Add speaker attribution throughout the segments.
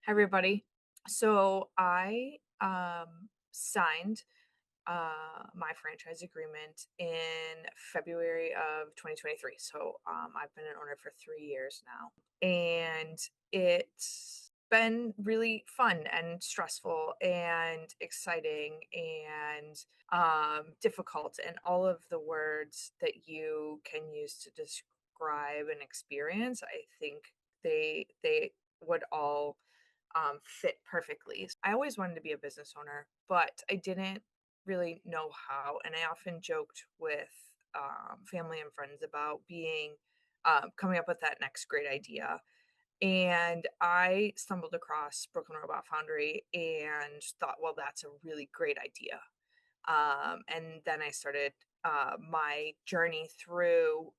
Speaker 1: Hi, everybody. So I signed my franchise agreement in February of 2023. So I've been an owner for 3 years now, and it's been really fun and stressful and exciting and difficult, and all of the words that you can use to describe an experience. I think they would all fit perfectly. I always wanted to be a business owner, but I didn't really know how. And I often joked with family and friends about coming up with that next great idea. And I stumbled across Brooklyn Robot Foundry and thought, well, that's a really great idea. And then I started my journey through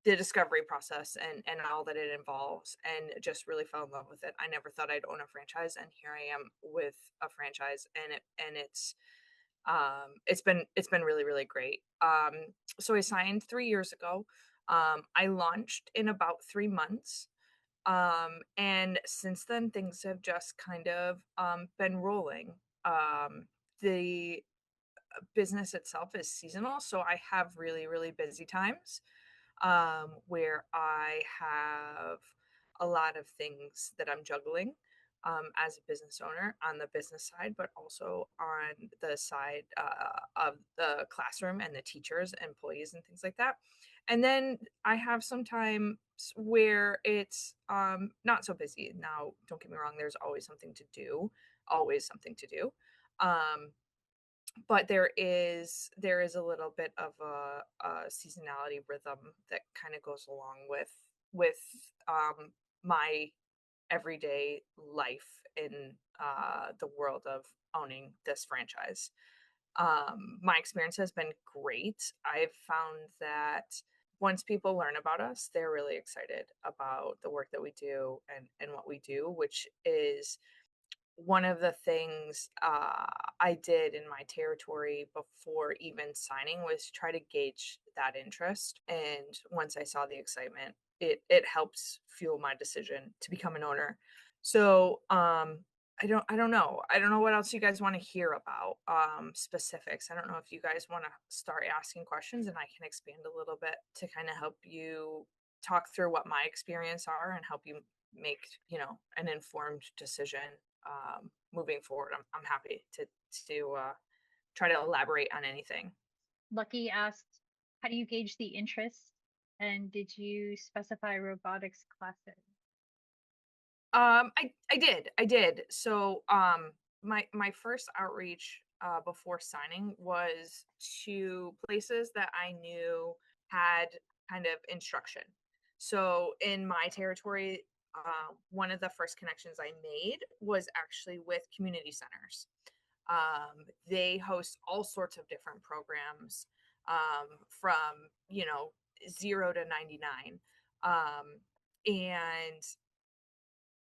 Speaker 1: the discovery process and all that it involves, and just really fell in love with it. I never thought I'd own a franchise, and here I am with a franchise, and it's been really really great. So I signed 3 years ago. I launched in about 3 months. And since then, things have just kind of been rolling. The business itself is seasonal, so I have really, really busy times where I have a lot of things that I'm juggling as a business owner on the business side, but also on the side of the classroom and the teachers, employees, and things like that. And then I have some times where it's not so busy. Now, don't get me wrong, there's always something to do, always something to do. Um, but there is a little bit of a seasonality rhythm that kind of goes along with my everyday life in the world of owning this franchise. My experience has been great. I've found that once people learn about us, they're really excited about the work that we do and what we do, which is one of the things I did in my territory before even signing was try to gauge that interest. And once I saw the excitement, it helps fuel my decision to become an owner. So I don't know what else you guys want to hear about specifics. I don't know if you guys want to start asking questions, and I can expand a little bit to kind of help you talk through what my experience are and help you make an informed decision moving forward. I'm happy to try to elaborate on anything.
Speaker 2: Lucky asked, how do you gauge the interest? And did you specify robotics classes?
Speaker 1: I did. So my first outreach before signing was to places that I knew had kind of instruction. So in my territory, one of the first connections I made was actually with community centers. They host all sorts of different programs, from 0 to 99. And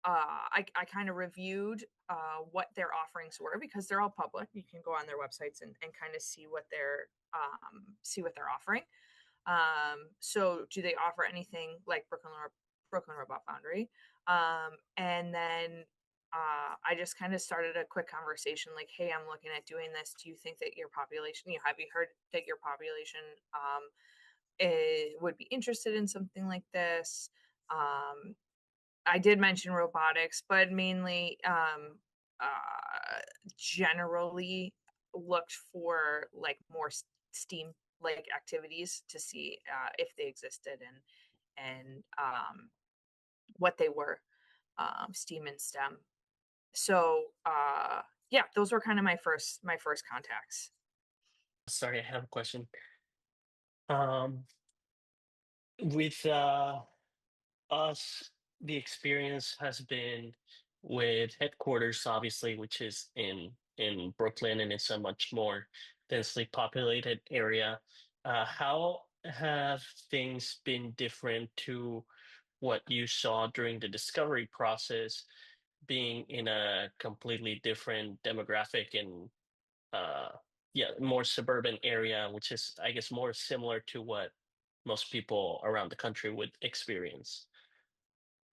Speaker 1: I kind of reviewed what their offerings were, because they're all public. You can go on their websites and kind of see what they're offering. So do they offer anything like Brooklyn Robot Foundry? And then I just kind of started a quick conversation like, hey, I'm looking at doing this. Do you think that your population, have you heard that your population would be interested in something like this? Um, I did mention robotics, but mainly generally looked for like more STEAM like activities to see if they existed and what they were, STEAM and STEM. So yeah, those were kind of my first contacts.
Speaker 3: Sorry, I have a question. Um, with us, the experience has been with headquarters, obviously, which is in Brooklyn, and it's a much more densely populated area. How have things been different to what you saw during the discovery process, being in a completely different demographic and uh yeah, more suburban area, which is, I guess, more similar to what most people around the country would experience?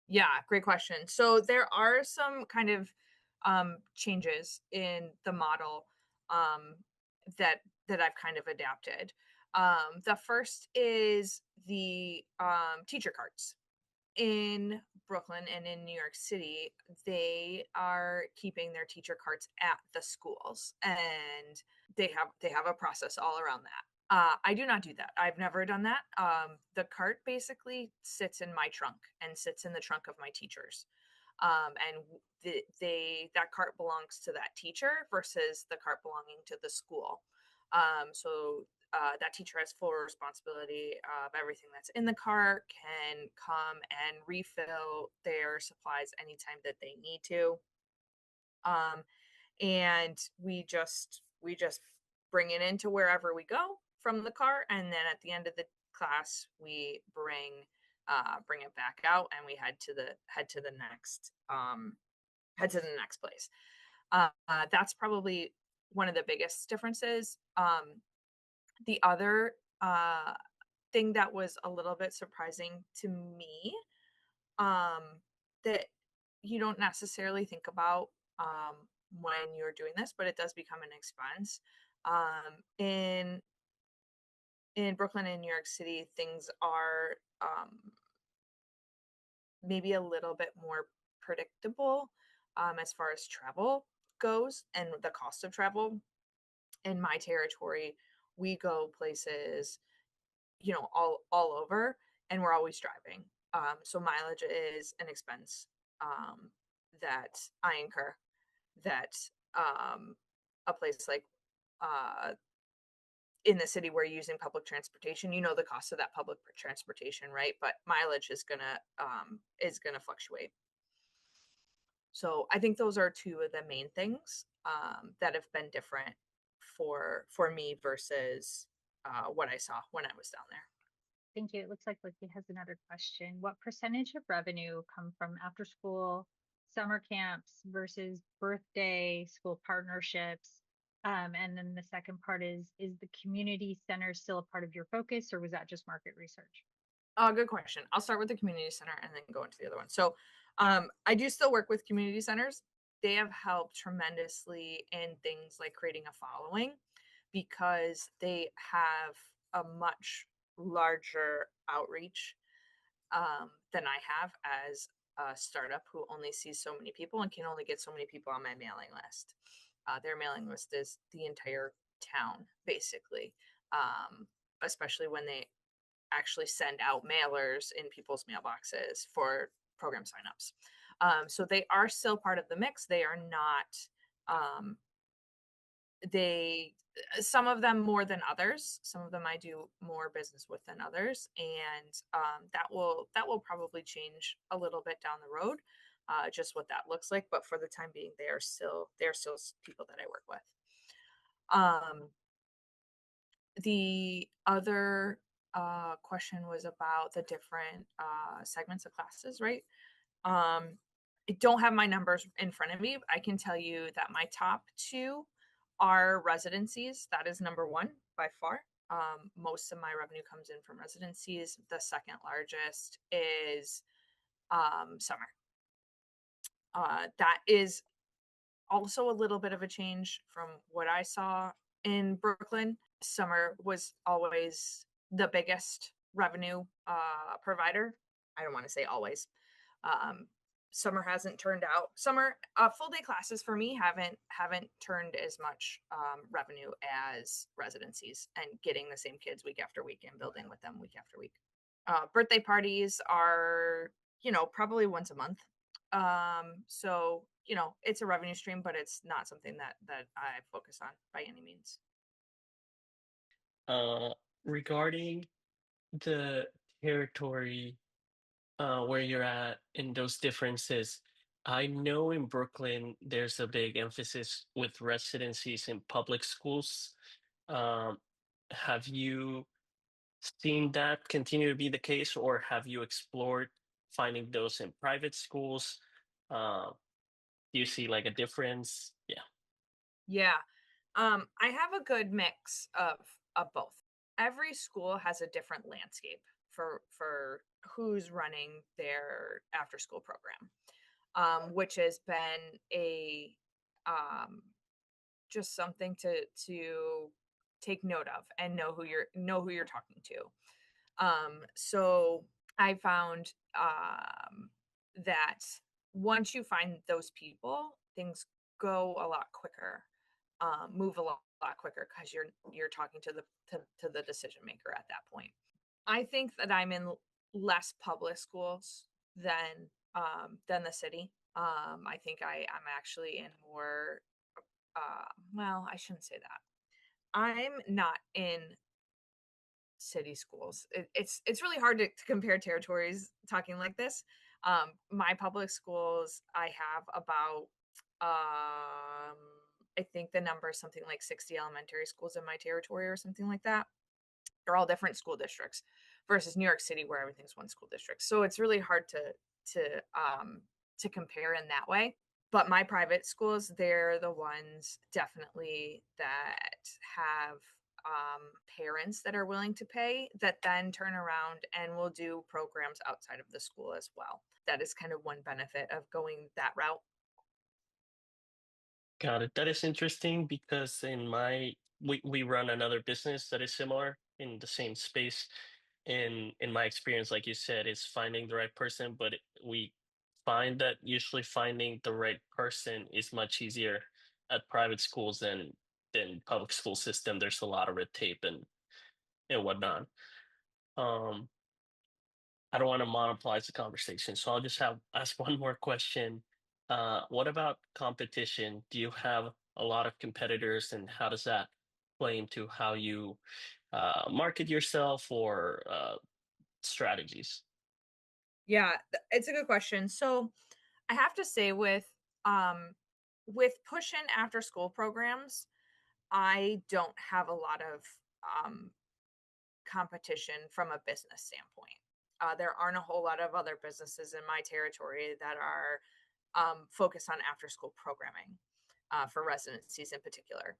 Speaker 1: Yeah, great question. So there are some kind of changes in the model um, that I've kind of adapted. The first is the teacher cards in Brooklyn and in New York City. They are keeping their teacher cards at the schools, and they have a process all around that. I do not do that. I've never done that. The cart basically sits in my trunk and sits in the trunk of my teachers. And that cart belongs to that teacher versus the cart belonging to the school. So that teacher has full responsibility of everything that's in the cart, can come and refill their supplies anytime that they need to. Um, and we just bring it into wherever we go from the car, and then at the end of the class we bring it back out, and we head to the next place. That's probably one of the biggest differences. The other thing that was a little bit surprising to me, um, that you don't necessarily think about um, when you're doing this, but it does become an expense. In Brooklyn and New York City, things are maybe a little bit more predictable as far as travel goes and the cost of travel. In my territory, we go places, all over, and we're always driving. So mileage is an expense that I incur. That a place like uh, in the city where you're using public transportation, the cost of that public transportation, right? But mileage is gonna fluctuate. So I think those are two of the main things that have been different for me versus what I saw when I was down there.
Speaker 2: Thank you. It looks like Vicky has another question. What percentage of revenue come from after school summer camps versus birthday school partnerships? And then the second part is the community center still a part of your focus, or was that just market research?
Speaker 1: Good question. I'll start with the community center and then go into the other one. So, I do still work with community centers. They have helped tremendously in things like creating a following because they have a much larger outreach than I have as a startup who only sees so many people and can only get so many people on my mailing list. Their mailing list is the entire town, basically, especially when they actually send out mailers in people's mailboxes for program signups. So they are still part of the mix. They are not. They Some of them more than others. Some of them I do more business with than others, and that will probably change a little bit down the road, just what that looks like. But for the time being, they are still people that I work with. Um, the other question was about the different segments of classes, right? Um, I don't have my numbers in front of me. I can tell you that my top two are residencies. That is number one by far. Most of my revenue comes in from residencies. The second largest is summer. That is also a little bit of a change from what I saw in Brooklyn. Summer was always the biggest revenue provider. I don't want to say always. Um, Summer hasn't turned out. Summer full day classes for me haven't turned as much revenue as residencies and getting the same kids week after week and building with them week after week. Birthday parties are probably once a month. So it's a revenue stream, but it's not something that I focus on by any means.
Speaker 3: Uh, Regarding the territory where you're at and those differences, I know in Brooklyn there's a big emphasis with residencies in public schools. Um, have you seen that continue to be the case, or have you explored finding those in private schools? Uh, do you see like a difference? Yeah.
Speaker 1: Yeah. I have a good mix of both. every school has a different landscape for who's running their after school program, which has been a um, just something to take note of and know who you're talking to. So I found that once you find those people, things go a lot quicker, move lot quicker because you're talking to the decision maker at that point. I think that I'm in less public schools than the city. I think I'm actually in more. Well, I shouldn't say that. I'm not in city schools. It's really hard to compare territories talking like this. My public schools, I have about I think the number is something like 60 elementary schools in my territory or something like that. They're all different school districts versus New York City where everything's one school district. So it's really hard to compare in that way. But my private schools, they're the ones definitely that have parents that are willing to pay that then turn around and will do programs outside of the school as well. That is kind of one benefit of going that route.
Speaker 3: Got it. That is interesting because we run another business that is similar in the same space. In my experience, like you said, is finding the right person, but we find that usually finding the right person is much easier at private schools than public school system. There's a lot of red tape and whatnot. Um, I don't want to monopolize the conversation, so I'll just have ask one more question. What about competition? Do you have a lot of competitors, and how does that play into how you market yourself or strategies?
Speaker 1: Yeah, it's a good question. So I have to say with push-in after school programs, I don't have a lot of um competition from a business standpoint. There aren't a whole lot of other businesses in my territory that are focused on after school programming for residencies in particular.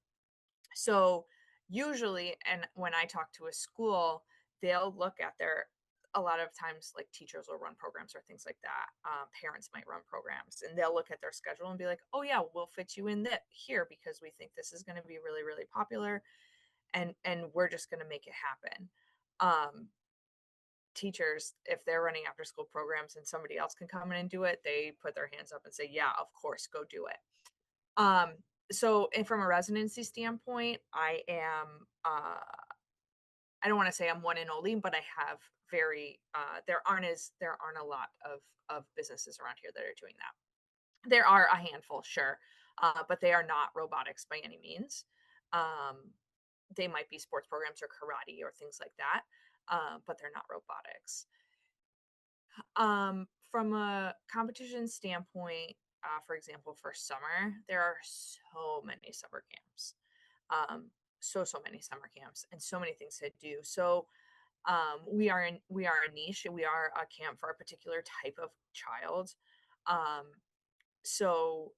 Speaker 1: So usually, and when I talk to a school, they'll look at a lot of times like teachers will run programs or things like that. Parents might run programs and they'll look at their schedule and be like, oh yeah, we'll fit you in that here because we think this is going to be really, really popular and we're just going to make it happen. Um, Teachers, if they're running after school programs and somebody else can come in and do it, they put their hands up and say, yeah, of course, go do it. Um, so and from a residency standpoint, I don't want to say I'm one and only, but I have there aren't a lot of businesses around here that are doing that. There are a handful, sure, but they are not robotics by any means. Um, they might be sports programs or karate or things like that, but they're not robotics. From a competition standpoint, for example, for summer, there are so many summer camps. Um, so many summer camps and so many things to do. So we are a niche. We are a camp for a particular type of child. Um, so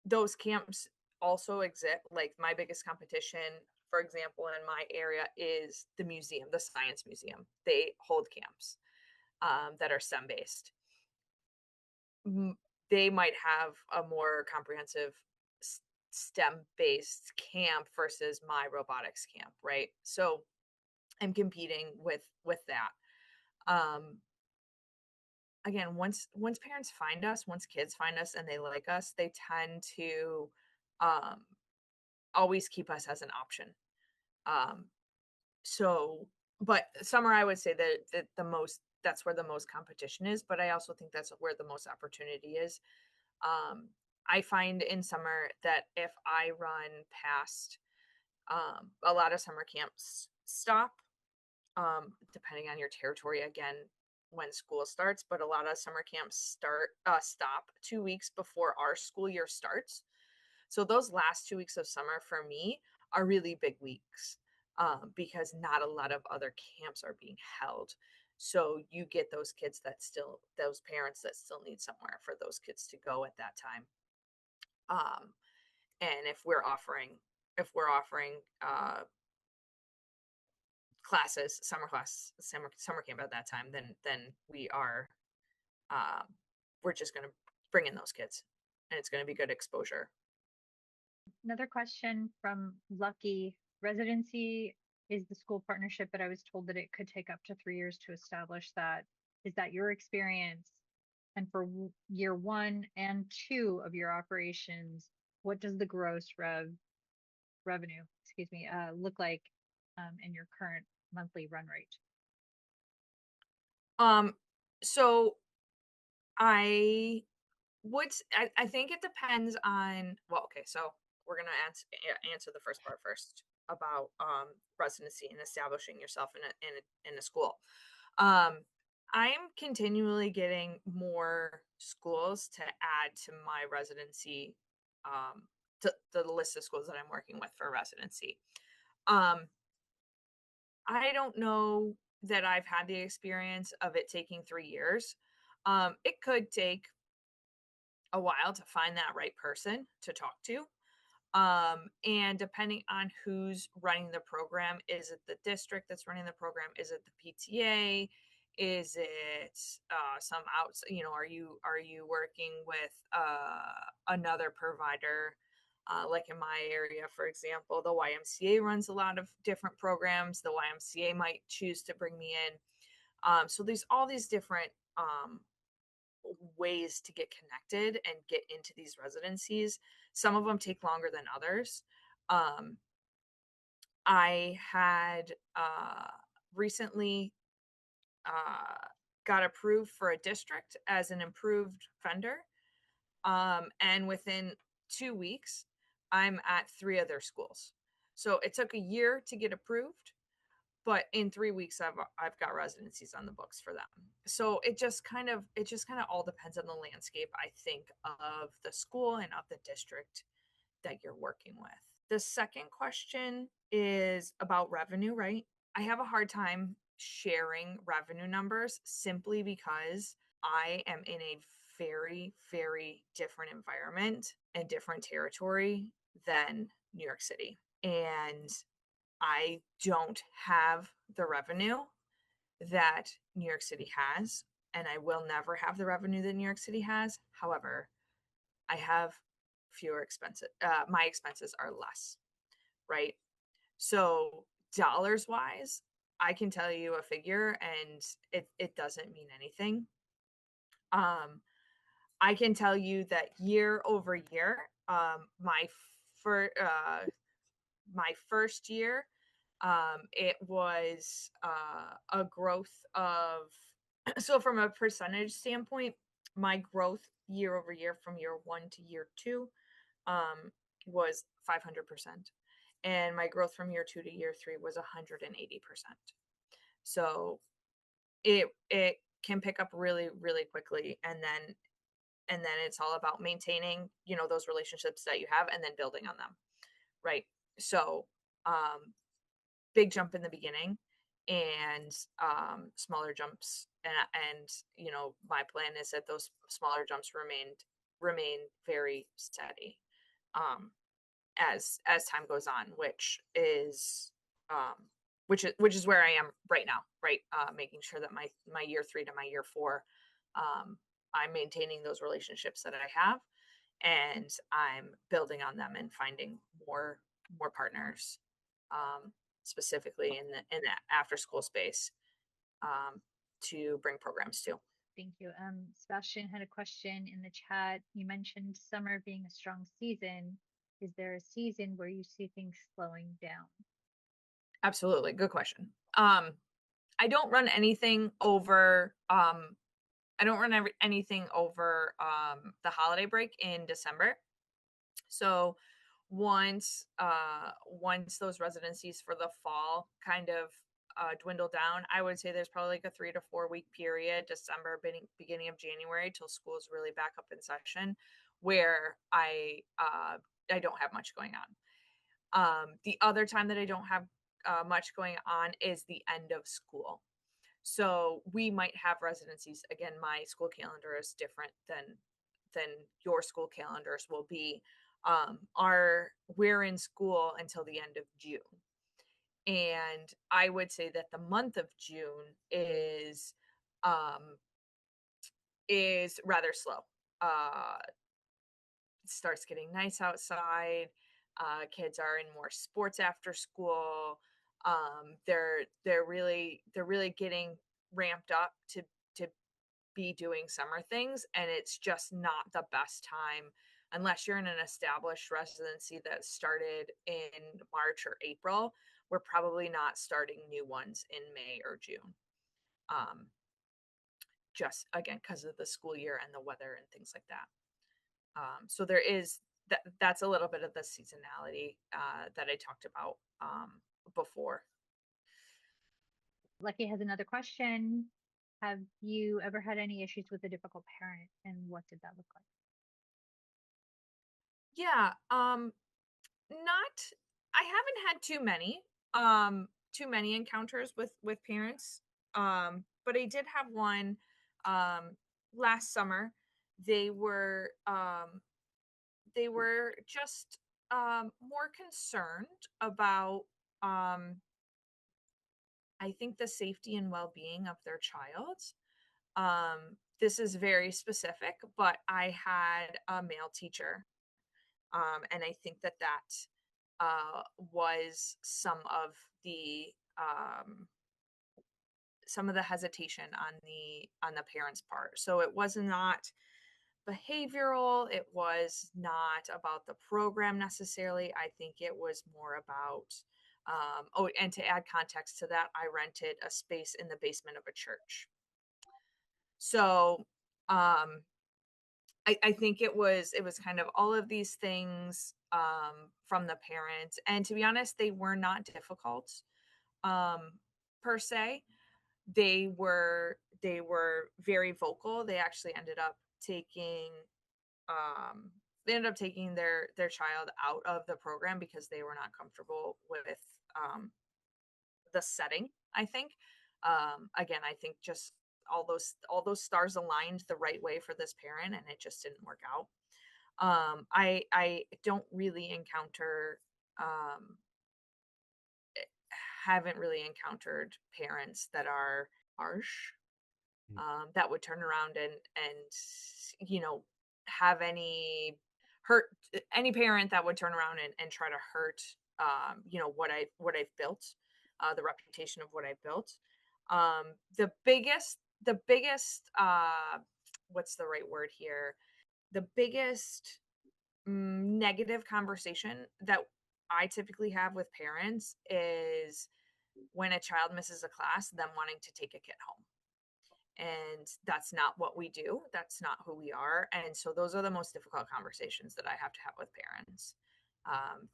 Speaker 1: those camps also exist. Like my biggest competition, for example, in my area is the museum, the science museum. They hold camps that are STEM based. They might have a more comprehensive STEM based camp versus my robotics camp, right? So I'm competing with that. Um, Again, once parents find us, once kids find us and they like us, they tend to um, always keep us as an option. Um, so, but summer, I would say that the most that's where the most competition is, but I also think that's where the most opportunity is. Um, I find in summer that if I run past a lot of summer camps stop, depending on your territory again when school starts, but a lot of summer camps stop 2 weeks before our school year starts. So those last 2 weeks of summer for me are really big weeks because not a lot of other camps are being held. So you get those parents that still need somewhere for those kids to go at that time. Um, and if we're offering classes, summer camp at that time, then um, we're just going to bring in those kids, and it's going to be good exposure.
Speaker 2: Another question from Lucky. Residency is the school partnership, but I was told that it could take up to 3 years to establish that. Is that your experience? And for year 1 and 2 of your operations, what does the gross revenue, look like in your current monthly run rate?
Speaker 1: So I I think it depends on, well, okay, so we're gonna answer the first part first about residency and establishing yourself in a school. Um, I'm continually getting more schools to add to my residency, um, to the list of schools that I'm working with for residency. Um, I don't know that I've had the experience of it taking 3 years. It could take a while to find that right person to talk to. And depending on who's running the program, is it the district that's running the program? Is it the PTA? Is it some outs? Are you working with another provider? Like in my area, for example, the YMCA runs a lot of different programs. The YMCA might choose to bring me in. So there's all these different ways to get connected and get into these residencies. Some of them take longer than others. Um, I had recently got approved for a district as an improved vendor. And within 2 weeks, I'm at 3 other schools. So it took a year to get approved, but in 3 weeks I've got residencies on the books for them. So it just kind of all depends on the landscape, I think, of the school and of the district that you're working with. The second question is about revenue, right? I have a hard time sharing revenue numbers simply because I am in a very, very different environment and different territory than New York City. And I don't have the revenue that New York City has, and I will never have the revenue that New York City has. However, I have fewer expenses. My expenses are less, right? So, dollars wise, I can tell you a figure and it doesn't mean anything. Um, I can tell you that year over year, my first year, it was a growth of, so from a percentage standpoint, my growth year over year from year 1 to year 2 was 500%. And my growth from year 2 to year 3 was 180%. So it can pick up really, really quickly. And then it's all about maintaining, those relationships that you have and then building on them. Right. So um big jump in the beginning and smaller jumps, and my plan is that those smaller jumps remain very steady um as time goes on, um which is where I am right now, right? Making sure that my year 3 to my year 4, I'm maintaining those relationships that I have, and I'm building on them and finding more partners, specifically in the after school space, to bring programs to.
Speaker 2: Thank you. Sebastian had a question in the chat. You mentioned summer being a strong season. Is there a season where you see things slowing down?
Speaker 1: Absolutely, good question. I don't run anything over. I don't run anything over the holiday break in December. So once those residencies for the fall kind of dwindle down, I would say there's probably like a 3 to 4 week period, December, beginning of January, till school's really back up in session, where I don't have much going on. The other time that I don't have much going on is the end of school. So we might have residencies. Again, my school calendar is different than your school calendars will be. We're in school until the end of June. And I would say that the month of June um, is rather slow. It starts getting nice outside. Kids are in more sports after school. They're really getting ramped up to be doing summer things, and it's just not the best time unless you're in an established residency that started in March or April. We're probably not starting new ones in May or June. Um, just again because of the school year and the weather and things like that. So there is that's a little bit of the seasonality that I talked about before.
Speaker 2: Lucky has another question. Have you ever had any issues with a difficult parent, and what did that look like?
Speaker 1: Yeah, not I haven't had too many encounters with parents. But I did have one um last summer. They were um they were just more concerned about um I think the safety and well-being of their child. This is very specific, but I had a male teacher, and I think that was the um, some of the hesitation on the parents' part. So it was not behavioral. It was not about the program necessarily. I think it was more about oh, and to add context to that, I rented a space in the basement of a church. So um I think it was kind of all of these things from the parents. And to be honest, they were not difficult um per se. They were very vocal. They actually taking um ended up taking their child out of the program because they were not comfortable with um the setting, I think. Again, I think just all those stars aligned the right way for this parent, and it just didn't work out. I don't really um haven't really encountered parents that are harsh,
Speaker 3: Mm.
Speaker 1: that would turn around and have any parent that would turn around and try to hurt what I've built, the reputation of what I've built. The biggest what's the right word here, the biggest negative conversation that I typically have with parents is when a child misses a class, them wanting to take a kid home. And that's not what we do. That's not who we are. And so those are the most difficult conversations that I have to have with parents.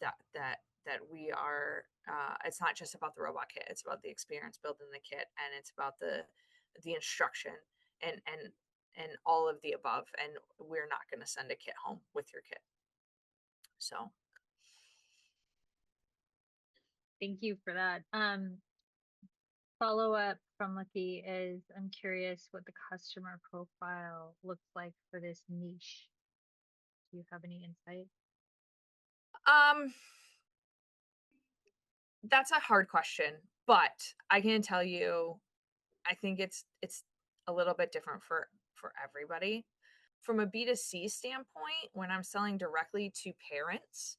Speaker 1: That we are. It's not just about the robot kit. It's about the experience building the kit, and it's about the instruction and all of the above. And we're not going to send a kit home with your kit. So
Speaker 2: Thank you for that. Follow up from Lucky is I'm curious what the customer profile looks like for this niche. Do you have any insight?
Speaker 1: um, that's a hard question, but I can tell you I think it's a little bit different for everybody. From a B2C standpoint, when I'm selling directly to parents,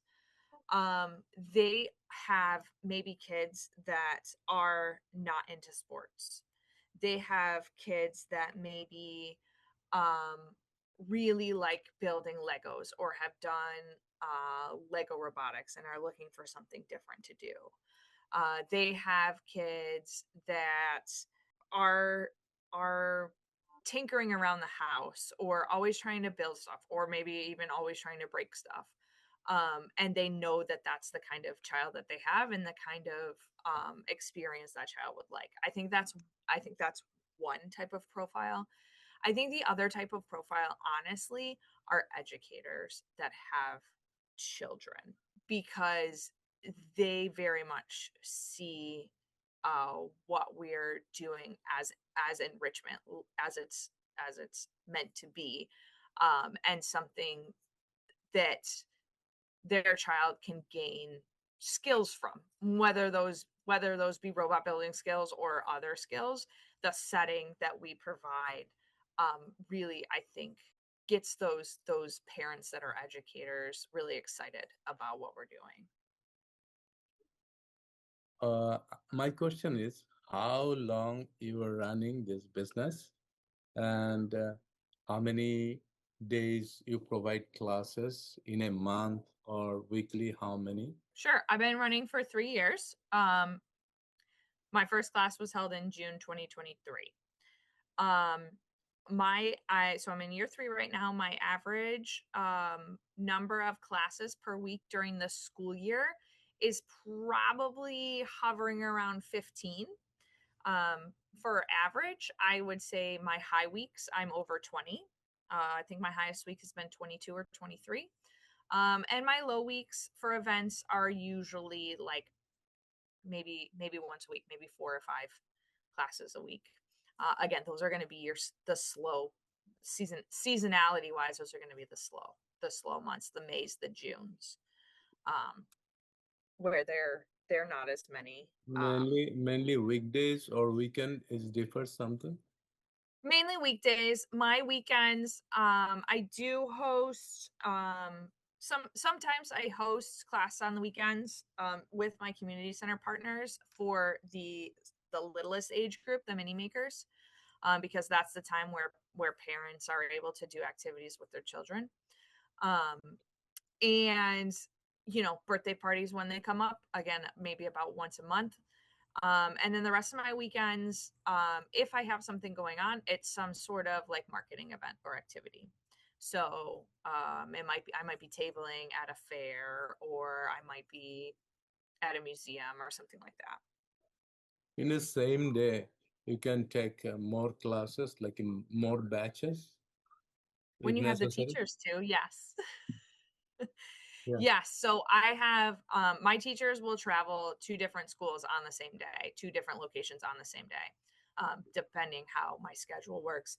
Speaker 1: they have maybe kids that are not into sports. They have kids that maybe um, really like building Legos or have done Lego robotics and are looking for something different to do. They have kids that are tinkering around the house or always trying to build stuff or maybe even always trying to break stuff. And they know that that's the kind of child that they have and the kind of experience that child would like. I think that's one type of profile. I think the other type of profile, honestly, are educators that have children because they very much see what we're doing as enrichment, as it's meant to be, and something that their child can gain skills from, whether those be robot building skills or other skills. The setting that we provide really, I think, gets those parents that are educators really excited about what we're doing.
Speaker 4: My question is, how long you are running this business, and how many days you provide classes in a month or weekly? How many?
Speaker 1: Sure. I've been running for 3 years. My first class was held in June 2023. So I'm in year 3 right now. My average number of classes per week during the school year is probably hovering around 15. For average, I would say my high weeks, I'm over 20. I think my highest week has been 22 or 23. And my low weeks for events are usually like maybe once a week, maybe 4 or 5 classes a week. Again, those are going to be the slow seasonality wise. Those are going to be the slow months, the Mays, the Junes, where they're not as many.
Speaker 4: Mainly weekdays or weekend is differ something?
Speaker 1: Mainly weekdays. My weekends, I do host. Sometimes I host class on the weekends with my community center partners for the littlest age group, the mini makers, because that's the time where parents are able to do activities with their children. And birthday parties when they come up, again, maybe about once a month. And then the rest of my weekends, if I have something going on, it's some sort of like marketing event or activity. So I might be tabling at a fair, or I might be at a museum or something like that.
Speaker 4: In the same day, you can take more classes, like in more batches,
Speaker 1: When
Speaker 4: if
Speaker 1: you have the
Speaker 4: necessary.
Speaker 1: teachers too, yes.
Speaker 4: Yeah.
Speaker 1: Yes. So I have my teachers will travel 2 different schools on the same day, 2 different locations on the same day, depending how my schedule works.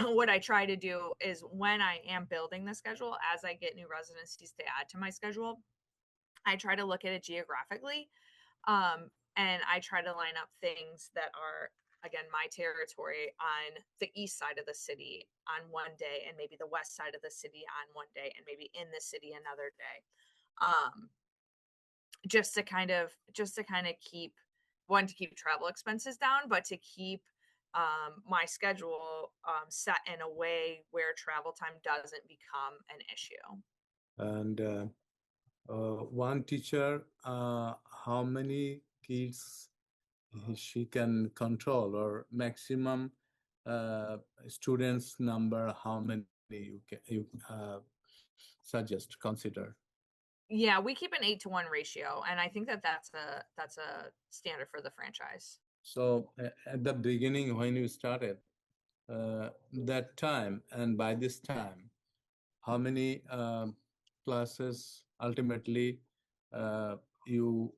Speaker 1: What I try to do is when I am building the schedule, as I get new residencies to add to my schedule, I try to look at it geographically. And I try to line up things that are, again, my territory on the east side of the city on one day, and maybe the west side of the city on one day, and maybe in the city another day. Just to kind of keep to keep travel expenses down, but to keep my schedule set in a way where travel time doesn't become an issue.
Speaker 4: And one teacher, how many kids she can control, or maximum students number, how many you suggest, consider?
Speaker 1: Yeah, we keep an 8-to-1 ratio, and I think that's a standard for the franchise.
Speaker 4: So at the beginning, when you started that time, and by this time, how many classes ultimately you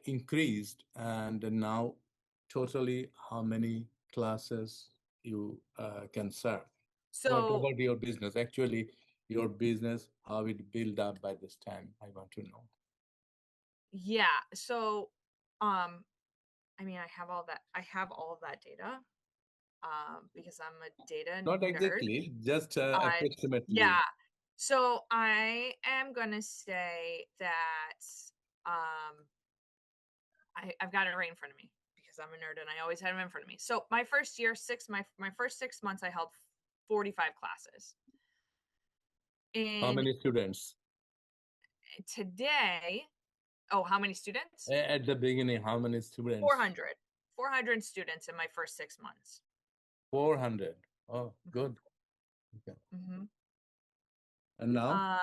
Speaker 4: increased, and now totally how many classes you can serve? What
Speaker 1: So
Speaker 4: about your business? Actually, your business, how it built up by this time, I want to know.
Speaker 1: yeah, so I mean, I have all of that data because I'm a data
Speaker 4: Not
Speaker 1: nerd.
Speaker 4: exactly, just approximately.
Speaker 1: Yeah. So I am gonna say that I've got it right in front of me because I'm a nerd and I always had them in front of me. So my first year, my first 6 months, I held 45 classes.
Speaker 4: How
Speaker 1: And
Speaker 4: many students?
Speaker 1: today, how many students?
Speaker 4: At the beginning, how many students?
Speaker 1: 400 students in my first 6 months.
Speaker 4: 400. Oh, good. Okay.
Speaker 1: Mm-hmm.
Speaker 4: And now?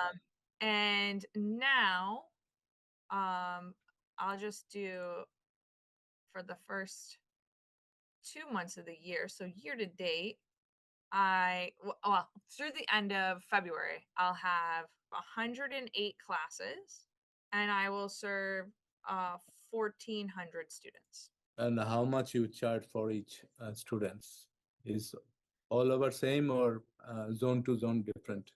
Speaker 1: And now, I'll just do for the first 2 months of the year. So year to date, through the end of February, I'll have 108 classes, and I will serve 1,400 students.
Speaker 4: And how much you charge for each students? Is all over same, or zone to zone different?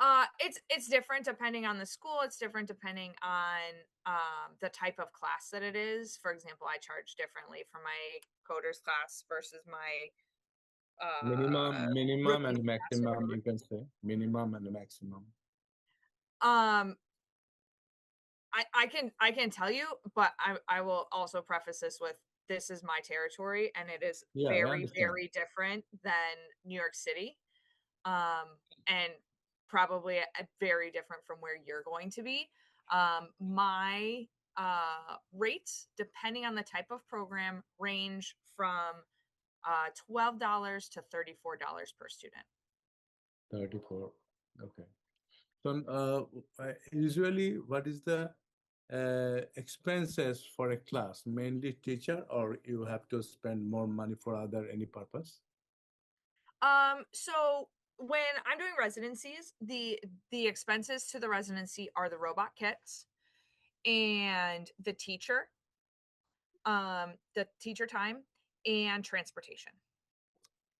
Speaker 1: It's different depending on the school. It's different depending on the type of class that it is. For example, I charge differently for my coders class versus my
Speaker 4: Minimum
Speaker 1: rookies
Speaker 4: and
Speaker 1: class or
Speaker 4: maximum,
Speaker 1: whatever.
Speaker 4: you can say. Minimum and maximum.
Speaker 1: Um, I can tell you, but I will also preface this with this is my territory and it is
Speaker 4: Yeah, I
Speaker 1: very,
Speaker 4: understand.
Speaker 1: very different than New York City. And probably very different from where you're going to be. My rates, depending on the type of program, range from $12 to $34 per student.
Speaker 4: 34. Okay. So usually, what is the expenses for a class? Mainly teacher, or you have to spend more money for other any purpose?
Speaker 1: So when I'm doing residencies, the expenses to the residency are the robot kits and the teacher time and transportation.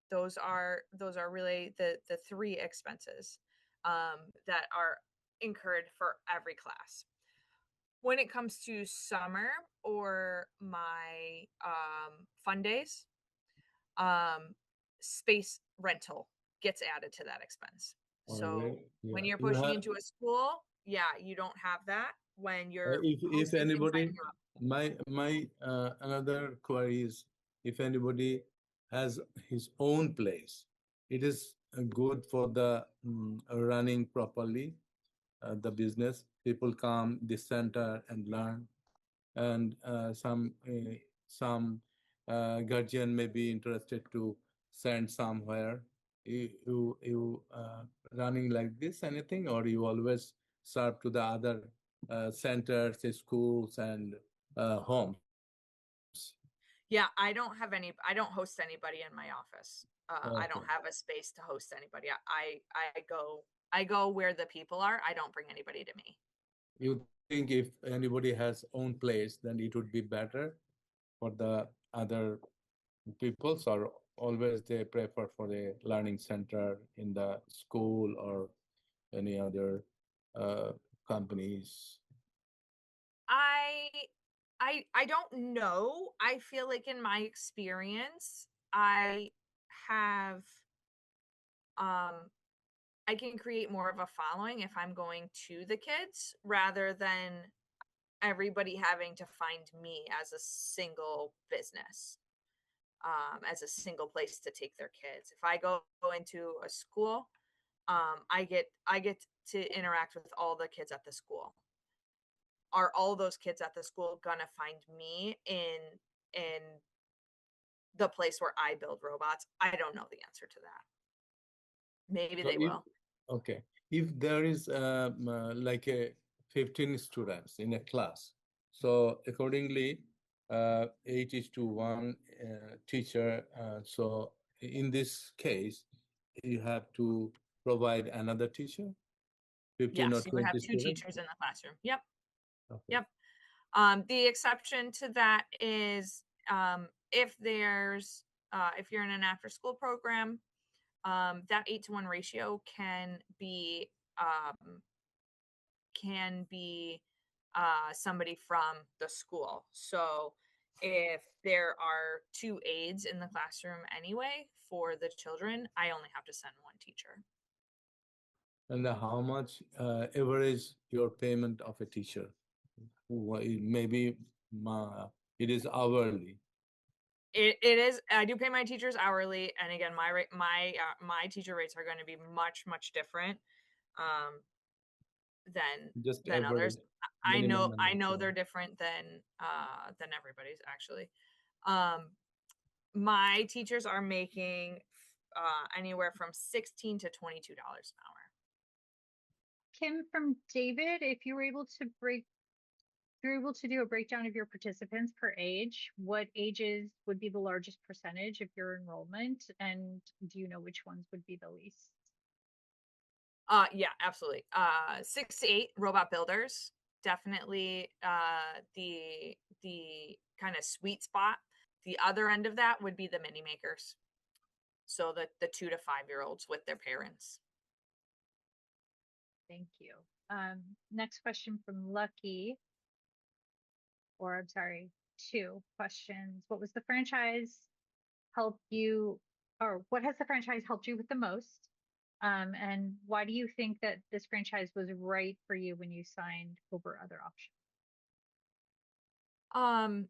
Speaker 1: Those are really the three expenses that are incurred for every class. When it comes to summer or my fun days, um, space rental gets added to that expense.
Speaker 4: Or
Speaker 1: So when
Speaker 4: yeah,
Speaker 1: you're
Speaker 4: you
Speaker 1: pushing
Speaker 4: have.
Speaker 1: into a school, yeah, you don't have that when you're
Speaker 4: If
Speaker 1: hosting inside
Speaker 4: anybody,
Speaker 1: of your own.
Speaker 4: my another query is, if anybody has his own place, it is good for the running properly the business. People come this center and learn, and some guardian may be interested to send somewhere. You running like this anything, or you always serve to the other centers, schools, and homes?
Speaker 1: Yeah, I don't host anybody in my office. I
Speaker 4: Okay.
Speaker 1: don't have a space to host anybody. I go where the people are. I don't bring anybody to me.
Speaker 4: You think if anybody has own place, then it would be better for the other peoples, or always they prefer for the learning center in the school or any other uh, companies?
Speaker 1: I I don't know. I feel like in my experience, have um I can create more of a following if I'm going to the kids rather than everybody having to find me as a single business, as a single place to take their kids. If I go into a school, I get to interact with all the kids at the school. Are all those kids at the school gonna find me in the place where I build robots? I don't know the answer to that. Maybe
Speaker 4: So
Speaker 1: they
Speaker 4: if
Speaker 1: will.
Speaker 4: okay, if there is like a 15 students in a class, so accordingly 8 is to 1 teacher. So in this case, you have to provide another teacher, 15 or
Speaker 1: Yes, you would have
Speaker 4: 20
Speaker 1: two
Speaker 4: students.
Speaker 1: teachers in the classroom. Yep.
Speaker 4: Okay.
Speaker 1: Yep. The exception to that is if if you're in an after school program, that 8-to-1 ratio um, can be somebody from the school. So if there are two aides in the classroom anyway for the children, I only have to send one teacher.
Speaker 4: And how much average your payment of a teacher? Maybe uh, it is hourly.
Speaker 1: It is. I do pay my teachers hourly, and again, my teacher rates are going to be much different um, than
Speaker 4: Just
Speaker 1: than others.
Speaker 4: average, minimum and
Speaker 1: I know they're
Speaker 4: maximum.
Speaker 1: different than everybody's actually. Um, my teachers are making anywhere from $16 to $22 an hour.
Speaker 2: Kim, from David, if you were able to do a breakdown of your participants per age, what ages would be the largest percentage of your enrollment? And do you know which ones would be the least?
Speaker 1: Yeah, absolutely. 6 to 8 robot builders, definitely the kind of sweet spot. The other end of that would be the mini makers. So the 2 to 5 year olds with their parents.
Speaker 2: Thank you. Next question from Lucky, or I'm sorry, two questions. What was the franchise help you, or what has the franchise helped you with the most? And why do you think that this franchise was right for you when you signed over other options?
Speaker 1: Um,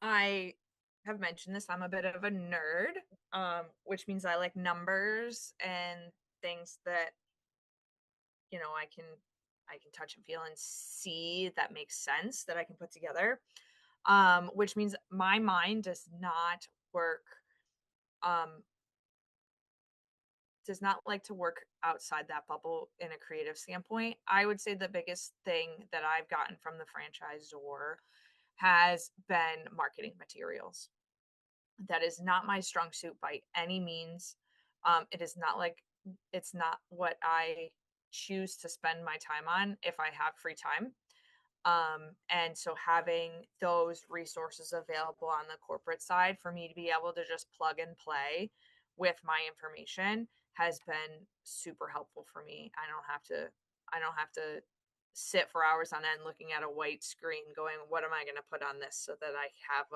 Speaker 1: I have mentioned this. I'm a bit of a nerd, which means I like numbers and things that I can touch and feel and see that makes sense that I can put together. Which means my mind work um does not like to work outside that bubble in a creative standpoint. I would say the biggest thing that I've gotten from the franchisor has been marketing materials. That is not my strong suit by any means. It is not like it's not what I choose to spend my time on if I have free time. And so having those resources available on the corporate side for me to be able to just plug and play with my information has been super helpful for me. I don't have to sit for hours on end looking at a white screen going, what am I going to put on this so that I have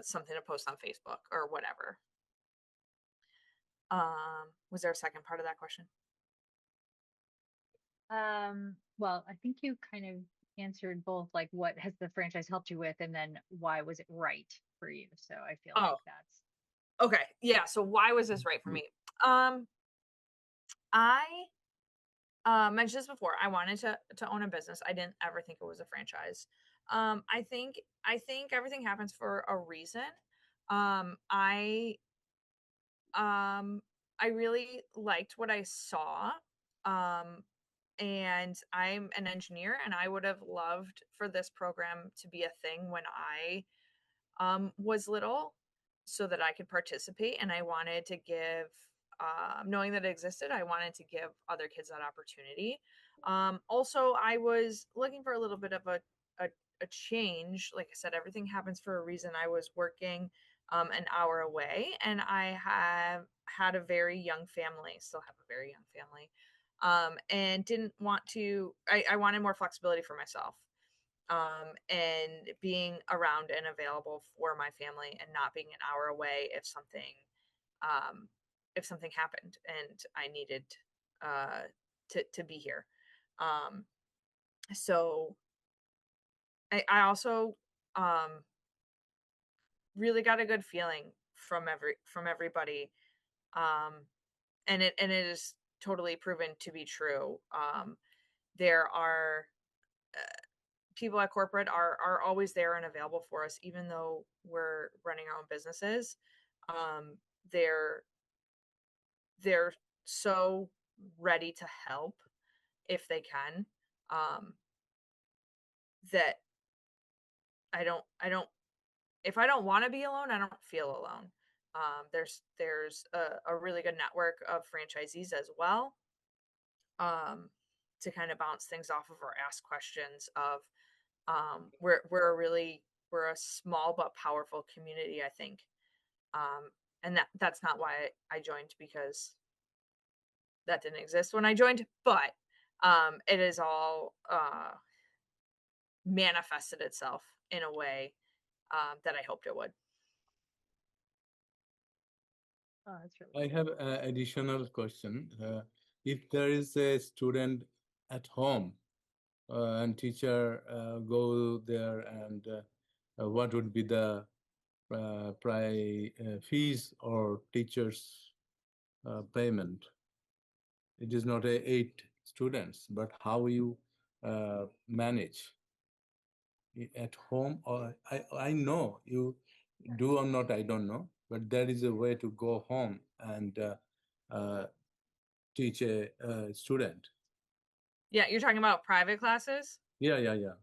Speaker 1: something to post on Facebook or whatever. Was there a second part of that question?
Speaker 2: Well, I think you kind of answered both, like what has the franchise helped you with, and then why was it right for you? So I feel like
Speaker 1: Oh,
Speaker 2: that's
Speaker 1: okay. Yeah. So why was this right for me? I mentioned this before. I wanted to own a business. I didn't ever think it was a franchise. I think everything happens for a reason. Um, I I really liked what I saw. Um, and I'm an engineer, and I would have loved for this program to be a thing when I was little so that I could participate. And I wanted to give, knowing that it existed, I wanted to give other kids that opportunity. Also, I was looking for a little bit of a, a change. Like I said, everything happens for a reason. I was working an hour away, and I have had a very young family, still have a very young family, and didn't want to, I wanted more flexibility for myself, and being around and available for my family and not being an hour away um, if something happened and I needed to be here. Um, so I also really got a good feeling from everybody, um, and it is totally proven to be true. There are people at corporate are always there and available for us, even though we're running our own businesses. Um, they're they're so ready to help if they can. Um, that I don't if I don't want to be alone, I don't feel alone. There's a really good network of franchisees as well, um, to kind of bounce things off of or ask questions of. We're a small but powerful community, I think. And that's not why I joined, because that didn't exist when I joined, but it is all manifested itself in a way that I hoped it would.
Speaker 2: that's really
Speaker 4: I have an additional question. If there is a student at home and teacher go there, and what would be the fees or teachers payment? It is not a 8 students, but how you manage at home? Or I know you do or not, I don't know, but there is a way to go home and uh, teach a student.
Speaker 1: Yeah, you're talking about private classes?
Speaker 4: Yeah, yeah, yeah.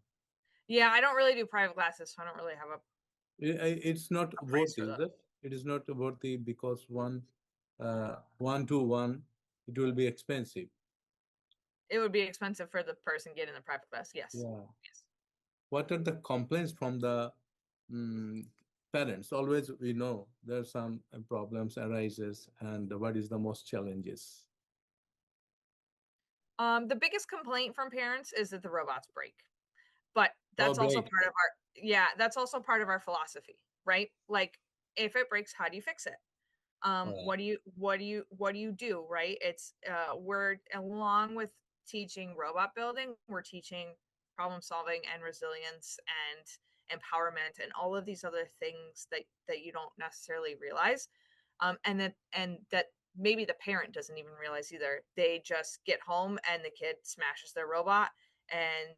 Speaker 1: Yeah, I don't really do private classes, so I don't really have
Speaker 4: It's not
Speaker 1: a price
Speaker 4: worth,
Speaker 1: for
Speaker 4: is
Speaker 1: that.
Speaker 4: it? It is not worthy because one to one, it will be expensive.
Speaker 1: It would be expensive for the person getting the private class. Yes.
Speaker 4: Yeah.
Speaker 1: Yes.
Speaker 4: What are the complaints from the mm, parents? Always we know there are some problems arises, and what is the most challenges?
Speaker 1: The biggest complaint from parents is that the robots break. But
Speaker 4: Oh,
Speaker 1: that's also
Speaker 4: break.
Speaker 1: part of that's also part of our philosophy, right? Like if it breaks, how do you fix it?
Speaker 4: Right.
Speaker 1: What do you do, right? It's we're along with teaching robot building, we're teaching problem solving and resilience and empowerment and all of these other things that you don't necessarily realize. And that maybe the parent doesn't even realize either. They just get home and the kid smashes their robot, and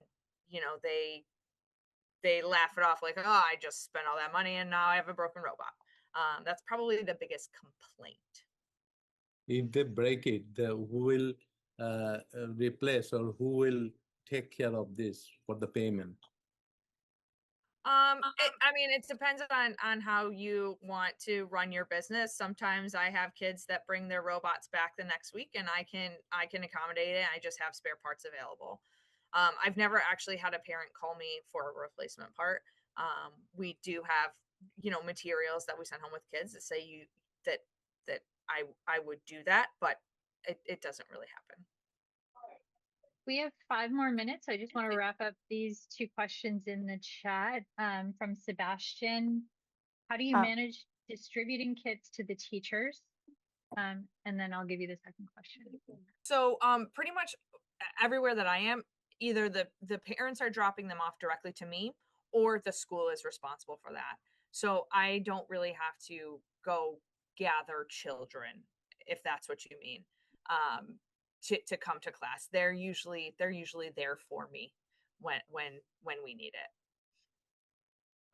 Speaker 1: they laugh it off like, oh, I just spent all that money and now I have a broken robot. That's probably the biggest complaint.
Speaker 4: If they break it, who will replace or who will take care of this for the payment?
Speaker 1: I mean, it depends on how you want to run your business. Sometimes I have kids that bring their robots back the next week, and I can accommodate it. I just have spare parts available. I've never actually had a parent call me for a replacement part. We do have materials that we send home with kids that say that that I would do that, but it doesn't really happen.
Speaker 2: We have 5 more minutes. I just want to wrap up these 2 questions in the chat from Sebastian. How do you manage distributing kits to the teachers? And then I'll give you the second question.
Speaker 1: So pretty much everywhere that I am, either the parents are dropping them off directly to me or the school is responsible for that. So I don't really have to go gather children, if that's what you mean, to come to class. They're usually there for me when we need it.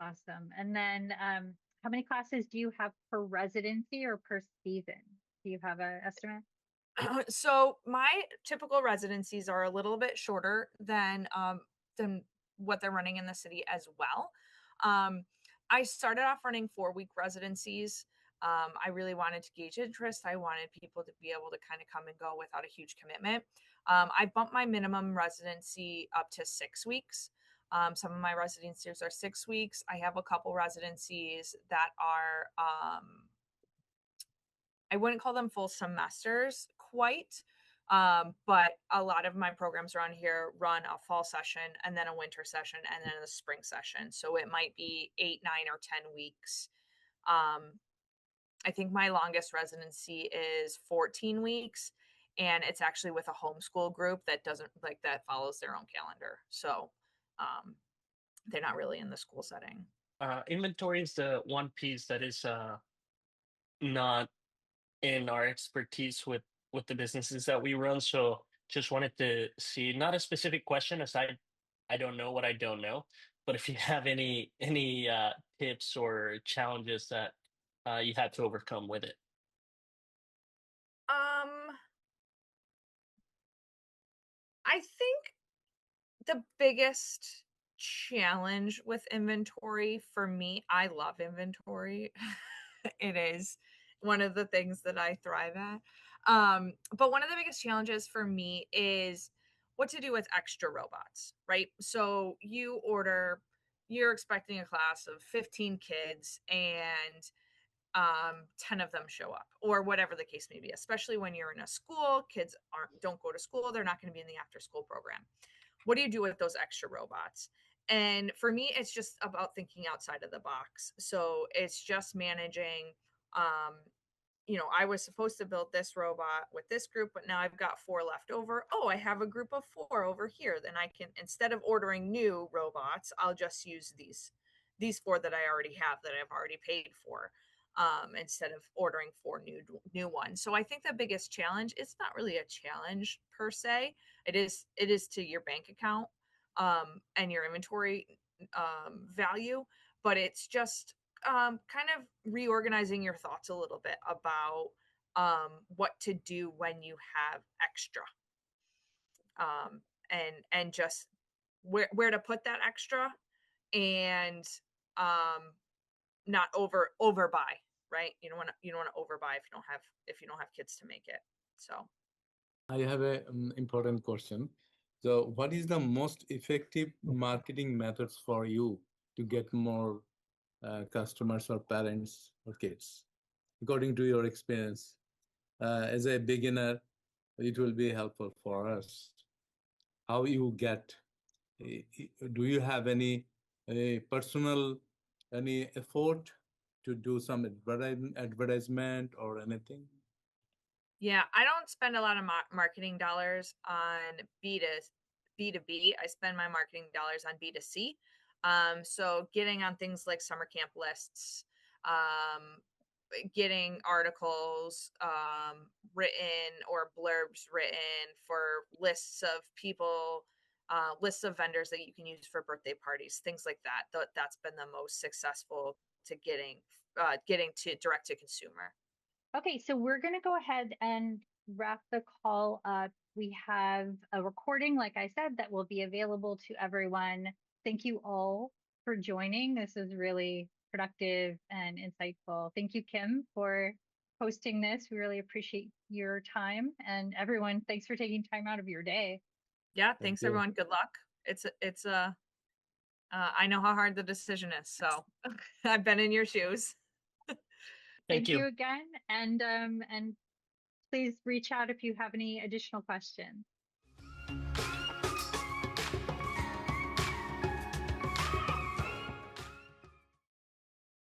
Speaker 2: Awesome. And then how many classes do you have per residency or per season? Do you have an estimate?
Speaker 1: So my typical residencies are a little bit shorter than what they're running in the city as well. I started off running 4-week residencies. I really wanted to gauge interest. I wanted people to be able to kind of come and go without a huge commitment. I bumped my minimum residency up to 6 weeks. Some of my residencies are 6 weeks. I have a couple residencies that are I wouldn't call them full semesters quite, but a lot of my programs around here run a fall session and then a winter session and then a spring session. So it might be 8, 9, or 10 weeks. I think my longest residency is 14 weeks, and it's actually with a homeschool group that follows their own calendar. So they're not really in the school setting.
Speaker 3: Inventory is the one piece that is not in our expertise with the businesses that we run. So just wanted to see, not a specific question, as I don't know what I don't know, but if you have any tips or challenges that you had to overcome with it.
Speaker 1: I think the biggest challenge with inventory for me, I love inventory. It is one of the things that I thrive at. But one of the biggest challenges for me is what to do with extra robots, right? So you're expecting a class of 15 kids and 10 of them show up, or whatever the case may be, especially when you're in a school. Kids don't go to school, they're not going to be in the after school program. What do you do with those extra robots? And for me, it's just about thinking outside of the box. So it's just managing, I was supposed to build this robot with this group, but now I've got 4 left over. Oh, I have a group of 4 over here. Then I can, instead of ordering new robots, I'll just use these 4 that I already have, that I've already paid for, instead of ordering 4 new ones. So I think the biggest challenge, it's not really a challenge per se. It is to your bank account and your inventory value, but it's just kind of reorganizing your thoughts a little bit about what to do when you have extra, and just where to put that extra, and not overbuy, right? You don't want to overbuy if you don't have kids to make it. So
Speaker 4: I have a important question. So, what is the most effective marketing methods for you to get more customers or parents or kids, according to your experience? As a beginner, it will be helpful for us. how you get? Do you have any personal any effort to do some advertisement or anything?
Speaker 1: Yeah, I don't spend a lot of marketing dollars on B2B. I spend my marketing dollars on B2C. So getting on things like summer camp lists, um, getting articles written or blurbs written for lists of people, lists of vendors that you can use for birthday parties, things like that. That's been the most successful to getting to direct to consumer.
Speaker 2: Okay, so we're going to go ahead and wrap the call up. We have a recording, like I said, that will be available to everyone. Thank you all for joining. This is really productive and insightful. Thank you, Kim, for hosting this. We really appreciate your time. And everyone, thanks for taking time out of your day.
Speaker 1: Yeah,
Speaker 4: Thank
Speaker 1: thanks
Speaker 4: you.
Speaker 1: everyone. Good luck. I know how hard the decision is, so I've been in your shoes.
Speaker 3: Thank
Speaker 2: Thank
Speaker 3: you.
Speaker 2: you again. And please reach out if you have any additional questions.